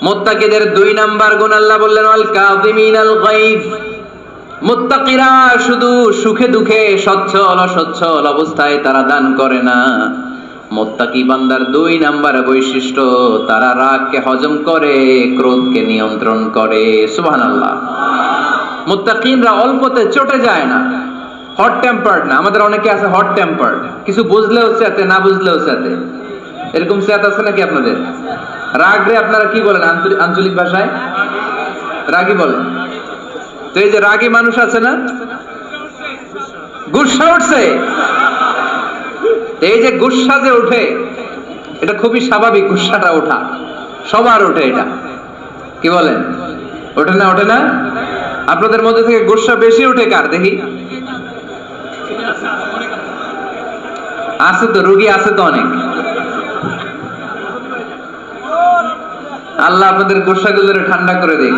মুত্তাকিদের 2 নাম্বার গুণ আল্লাহ বললেন ওয়াল কাযিমিনাল গায়জ। মুত্তাকিরা শুধু সুখে দুঃখে সচ্ছল অসচ্ছল অবস্থায় তারা দান করে না। মুত্তাকি বান্দার 2 নাম্বার বৈশিষ্ট্য, তারা রাগকে হজম করে, ক্রোধকে নিয়ন্ত্রণ করে। সুবহানাল্লাহ। মুত্তাকিনরা অল্পতে চটে যায় না, হট টেম্পার্ড না। আমাদের অনেকে আছে হট টেম্পার্ড, কিছু বুঝলেও চেতে, না বুঝলেও চেতে। এরকম চেত আছে নাকি আপনাদের? রাগরে আপনারা কি বলেন আঞ্চলিক ভাষায়? রাগী বলেন। তো এই যে রাগী মানুষ আছে না, গুসা উঠছে, এই যে গুসা যে উঠে, এটা খুবই স্বাভাবিক। গুসাটা ওঠা সবার ওঠে, এটা কি বলেন? ওঠে না? ওঠে না? আপনাদের মধ্যে থেকে গুসা বেশি উঠে কার দেখি? আছে তো, রোগী আছে তো অনেক। আল্লাহ আপনাদের গুসাগুলোরে ঠান্ডা করে দিক।